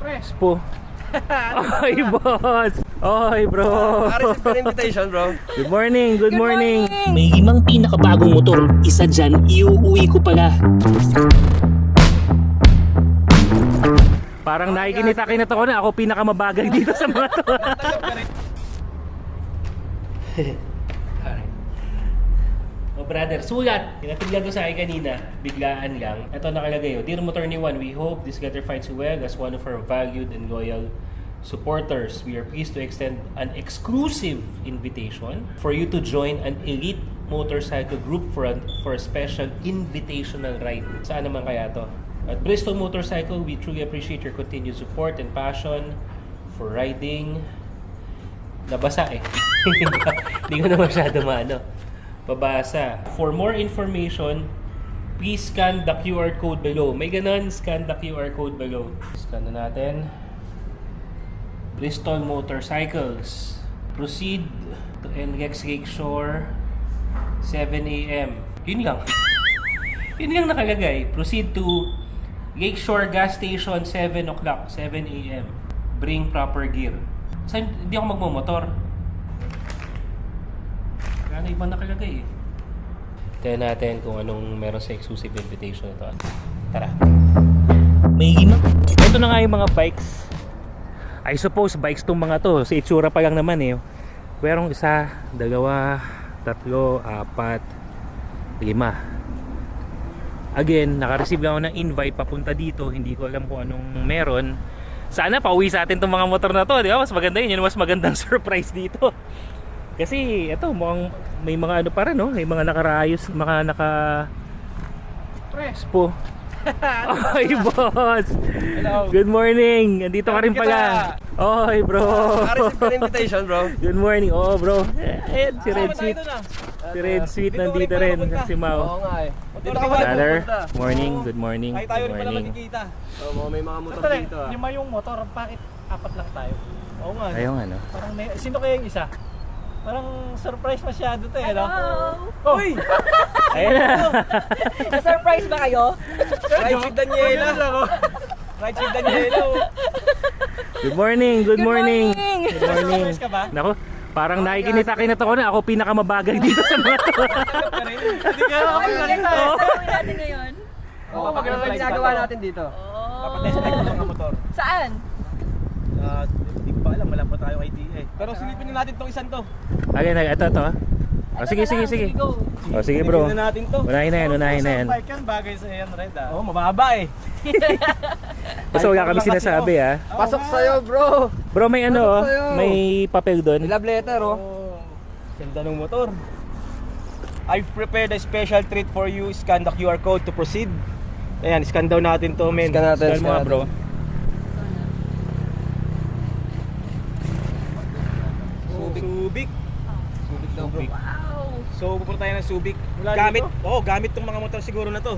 Prespo. Oy, boss. Oy, bro. Receive ka invitation, bro. Good morning, good morning. May 5 pinakabagong motor. Isa dyan, iuuwi ko pala. Parang nakikinita-kinita ko na ako pinakamabagal dito sa mga to. Oh brother, sulat! Pinatugyan ko sa akin kanina, biglaan lang. Ito nakalagay, Dear Motor ni Juan, we hope this letter finds you well as one of our valued and loyal supporters. We are pleased to extend an exclusive invitation for you to join an elite motorcycle group for a special invitational ride. Saan naman kaya to? At Bristol Motorcycle, we truly appreciate your continued support and passion for riding. Nabasa eh. Hindi ko na masyado maano. Pabasa. For more information, please scan the QR code below. May ganon, scan the QR code below. Scan na natin. Bristol Motorcycles. Proceed to NX Lakeshore 7 AM. Yun lang. Yun lang nakalagay. Proceed to Lakeshore Gas Station 7 o'clock, 7 AM. Bring proper gear. Saan, hindi ako magmamotor. Kaya ibang nakalagay eh. Tignan natin kung anong meron sa exclusive invitation ito. Tara. May 5. Ito na nga yung mga bikes. I suppose bikes tong mga to. Sa itsura pa lang naman eh. Merong 1, 2, 3, 4, 5. Again, naka-receive lang ako ng invite papunta dito. Hindi ko alam kung anong meron. Sana pauwi sa atin tong mga motor na to, di ba? Mas maganda yun. Yun mas magandang surprise dito. Kasi ito, mukhang may mga ano pa rin, no? May mga nakarayos, mga naka Prespo. Oy, boss. Hello. Good morning. Andito ka rin pala. Oy, bro. Receive ka invitation, bro. Good morning. Oh, bro. Ayan, si Red Sweet. Si Red Sweet nandito rin. Si Oo Mau. nga eh. Dito Brother, morning. Good morning. Ay, tayo Good rin pala morning. magkikita. May mga motor Sandali, dito ah. 5 yung motor, bakit 4 lang tayo? Oo nga. Ayun ano. Parang may, sino kaya yung isa? Parang surprise masyado to eh, no? Oh! Uy! Ayan na. Na-surprise ba kayo? Ride with Daniela. Ride with Daniela. Good morning. Good morning. Good morning. Surprise ka ba? Nako, parang nakikinita-kinita ko na ako pinakamabagal dito sa mga to. Hindi ka ako magsalita eh. Gawin natin ngayon. Oo, pag ano ginagawa natin dito? Papatest ko ng mga motor. Saan? Hindi ko pa alam, wala pa tayong idea eh. Pero silipin na natin tong isang to. Ayan, ito. Oh, sige. Go. Oh, sige bro. Silipin na natin to. Unahin na yan. Bike yan, bagay sa yan, Red ah. Oo, mababa eh. Basta wala kami sinasabi ah. Pasok sa'yo, bro. Bro, may ano oh, sa'yo? may papel doon. Love letter, oh. Ganda ng motor. I've prepared a special treat for you. Scan the QR code to proceed. Ayan, scan daw natin to, men. Scan natin, Scan mo nga, scan bro. Subic. Subic daw, bro. Wow. So, pupunta tayo ng Subic. Wala Gamit, dito? gamit tong mga motor siguro na to.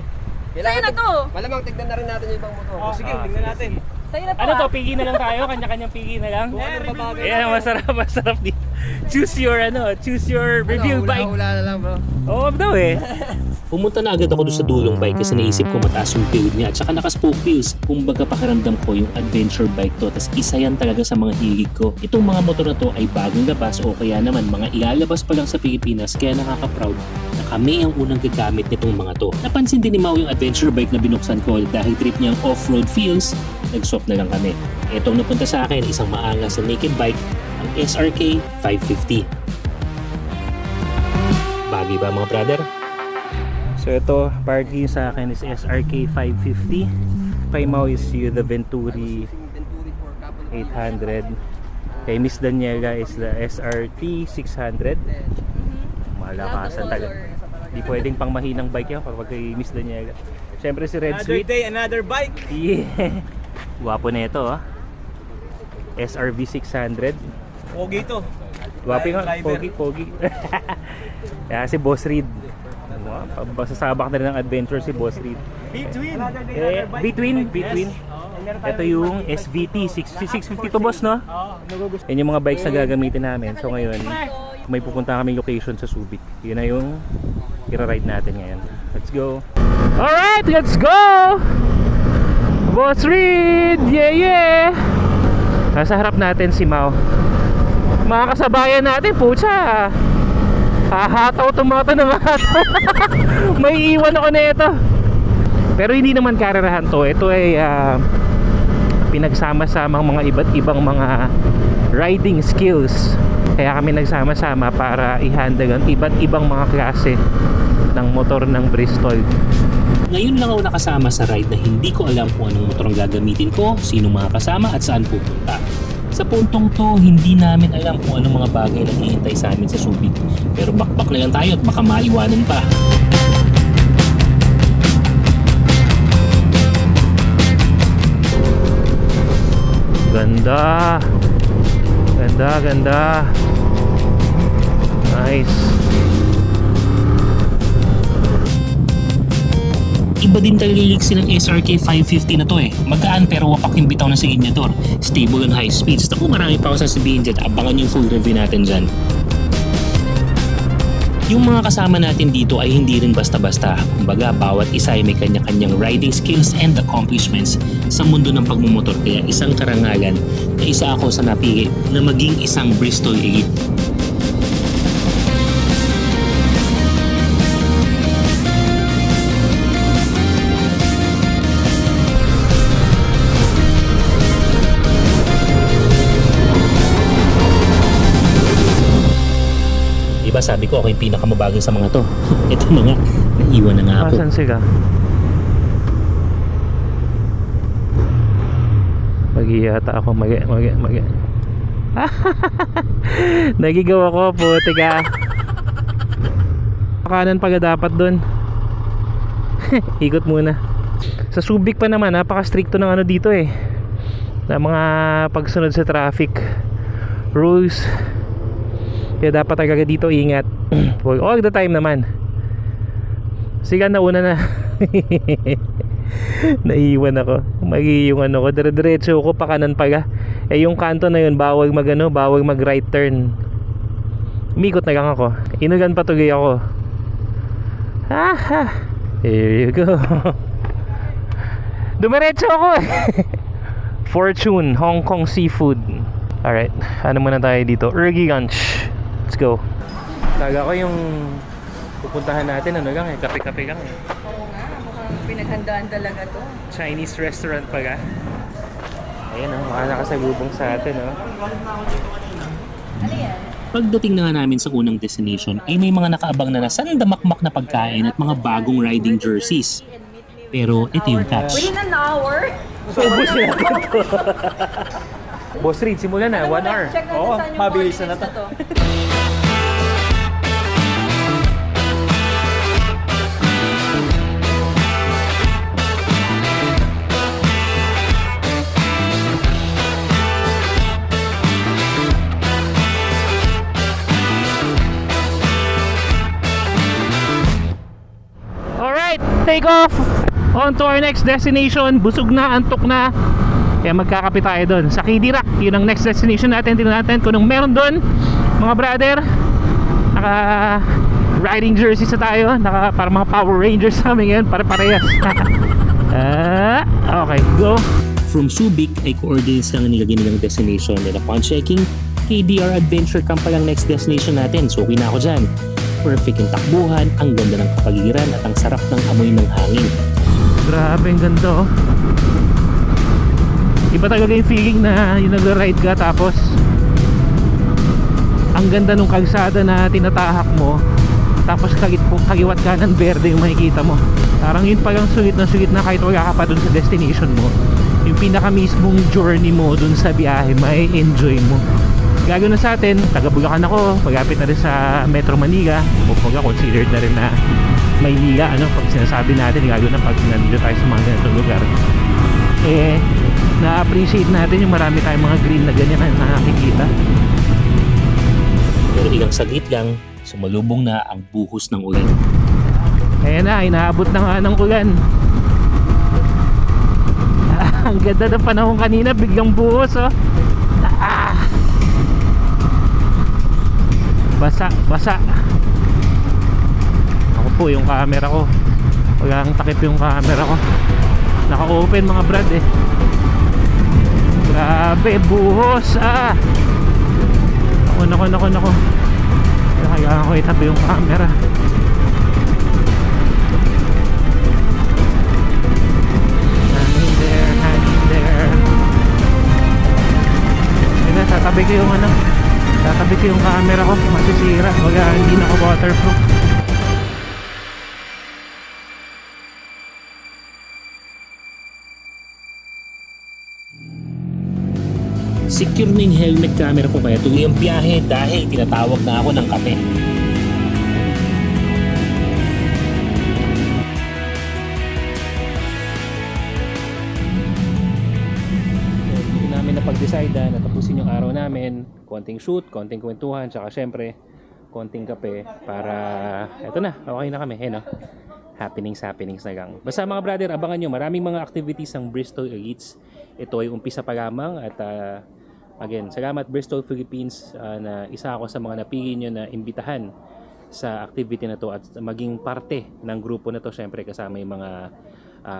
Sa'yo na to. Malamang tignan na rin natin yung ibang motor. Oh, sige, tingnan natin. Sa'yo na to. Ano to, pigi na lang tayo, kanya-kanyang pigi na lang. Eh, review mo Ayan, masarap dito. Choose your review bike. Hula na lang, bro. Oo daw eh. Pumunta na agad ako doon sa dulong bike kasi naisip ko mataas yung build niya at saka naka-spoke wheels. Kumbaga pakiramdam ko yung adventure bike to, tas isa yan talaga sa mga hilig ko. Itong mga motor na to ay bagong labas o kaya naman mga ilalabas pa lang sa Pilipinas, kaya nakaka-proud na kami ang unang gagamit nitong mga to. Napansin din ni Mau yung adventure bike na binuksan ko dahil trip niyang off-road feels, nag-swap na lang kami. Itong napunta sa akin, isang maangas na naked bike, ang SRK 550. Bagay ba mga brother? So ito, parking sa akin is SRK 550. Kay Mau is the Venturi 800. Kay Miss Daniela is the SRT 600. Malakasan talaga. Di pwedeng pang mahinang bike yan kapag kay Miss Daniela. Siyempre si Red Another Sweet. day, another bike. Yeah. Guwapo na ito ah. SRV 600. Pogi to. Guwapo nga, Driver. pogi. Kaya si Boss Reed. Sasabak na rin ng adventure si Boss Reed. Between. Between. Ito yung SVT 650 to boss, no? Nagugusto. Yan yung mga bikes na gagamitin namin. So ngayon, may pupunta kami location sa Subic. Yun na yung i-ride natin ngayon. Let's go. Alright, let's go! Boss Reed! Yeah, yeah! Nasa harap natin si Mau. Mga kasabayan natin, putya. Hahataw itong mga ito ng hataw. May iwan ako na ito. Pero hindi naman karerahan to. Ito ay pinagsama-samang mga iba't ibang mga riding skills. Kaya kami nagsama-sama para i-handle ang iba't ibang mga klase ng motor ng Bristol. Ngayon lang ako nakasama sa ride na hindi ko alam kung anong motor ang gagamitin ko, sino mga kasama at saan pupunta. Sa puntong to, hindi namin alam kung anong mga bagay na hihintay sa amin sa Subic. Pero bakbak na lang tayo at baka maiwanan pa. Ganda. Ganda, ganda. Nice. Iba din talaga yung ng SRK 550 na to eh. Magaan pero wapak yung bitaw ng signature. Stable and high speeds. Naku, marami pa ako sasabihin dyan. Abangan yung full review natin dyan. Yung mga kasama natin dito ay hindi rin basta-basta. Kumbaga, bawat isa ay may kanya-kanyang riding skills and accomplishments sa mundo ng pagmumotor. Kaya isang karangalan na isa ako sa napili na maging isang Bristol Elite. Diba sabi ko ako yung pinakamabagal sa mga to. Ito na nga, naiwan na nga ako. Asan sila? Mag-iyata ako, magi. Nagigaw ako, puti ka. Kanan pala dapat dun. Ikot muna. Sa Subic pa naman, napaka-stricto ng ano dito eh. Na mga pagsunod sa traffic rules. Kaya dapat talaga dito ingat. All the time naman. Sige, nauna na. Naiiwan ako. Yung ano ko, dire-diretso ko pa kanan pala. Eh yung kanto na yun, bawal bawal mag right turn. Umikot na lang ako. Inugan patuloy ako. Here you go. Dumiretso ako. Fortune Hong Kong Seafood. Alright, ano muna tayo dito? Ergy Lunch. Let's go. Taga ko yung pupuntahan natin, ano lang eh, kape-kape lang eh. Oo nga, mukhang pinaghandaan talaga to. Chinese restaurant pala. Ayan o, mga nakasalubong sa atin o. Ano yan? Pagdating na nga namin sa unang destination ay may mga nakaabang na nasandamakmak na pagkain at mga bagong riding jerseys. Pero ito yung catch. Within an hour? So, ubusin natin to. Boss Reed, simulan na, 1 hour. Check natin Oo, saan yung mabilis na coordinates to. Alright, take off! On to our next destination. Busog na, antok na. Kaya magkakape tayo doon sa Kidirak. Yun ang next destination natin. Tingnan natin kung anong meron doon. Mga brother, naka riding jerseys na tayo. Para mga Power Rangers sa amin ngayon. Pare-parehas. Okay, go. From Subic ay coordinates lang ang nilagay nilang destination. And upon checking, KDR Adventure Camp pa lang next destination natin. So okay na ako dyan. Perfect yung takbuhan, ang ganda ng kapaligiran at ang sarap ng amoy ng hangin. Grabe, ang ganda oh. Iba talaga yung feeling na yung nag-ride ka tapos ang ganda nung kalsada na tinatahak mo, tapos kaliwat ka ng berde yung makikita mo. Parang yun palang sulit na kahit wala ka pa dun sa destination mo. Yung pinaka mismong journey mo dun sa biyahe, may enjoy mo. Gago na sa atin, taga Bulacan ako, magapit na rin sa Metro Manila. Kumbaga considered na rin na Maynila, ano, pag sinasabi natin, gago na pag nandito tayo sa mga ganitong lugar. Eh, na-appreciate natin yung marami tayong mga green na ganyan na nakikita. Pero ilang saglit lang, sumalubong na ang buhos ng ulan. Ayan na, inaabot na nga ng ulan. Ang ganda ng panahon kanina, biglang buhos oh. Basa. Ako po, yung camera ko, walang takip yung camera ko. Naka-open mga brad eh. Grabe, buhos ah. Nako. Kaya ko itabi yung camera. Hangin there. Ayun na, tatabi ko yung camera ko. Masisira. Wala, hindi na ako waterproof. Secure na yung helmet camera ko kaya tuloy ang biyahe dahil tinatawag na ako ng kape. So, hindi namin napag-decide na tapusin yung araw namin. Konting shoot, konting kwentuhan, tsaka syempre, konting kape para, eto na, okay na kami. No? Happenings na lang. Basta mga brother, abangan nyo, maraming mga activities ng Bristol Elites. Ito ay umpisa pa lamang at again, salamat Bristol Philippines na isa ako sa mga napili nyo na imbitahan sa activity na to at maging parte ng grupo na to. Syempre kasama yung mga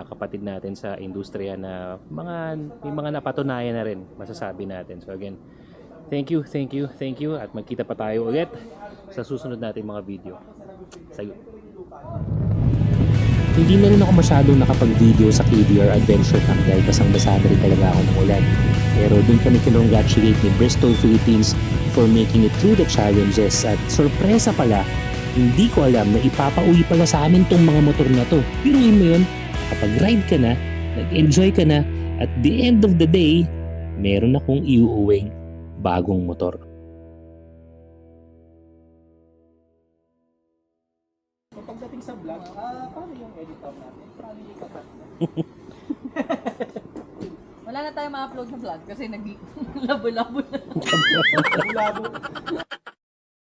kapatid natin sa industriya na may mga napatunayan na rin masasabi natin. So again, thank you at magkita pa tayo ulit sa susunod nating mga video. Sayo. Hindi na rin ako masyadong nakapag-video sa KBR Adventure Camp dahil basang-basa na rin talaga ako ng ulan. Pero dun kami kinongratulate ni Bristol Philippines for making it through the challenges at sorpresa pala, hindi ko alam na ipapauwi pala sa amin tong mga motor na to. Piruin mo yun, kapag ride ka na, nag-enjoy ka na, at the end of the day, meron akong iuuwing bagong motor. Pagdating sa vlog, paano yung editor natin? Paano yung kakat? Wala na tayong ma-upload sa vlog kasi nag-labo-labo na. Labo.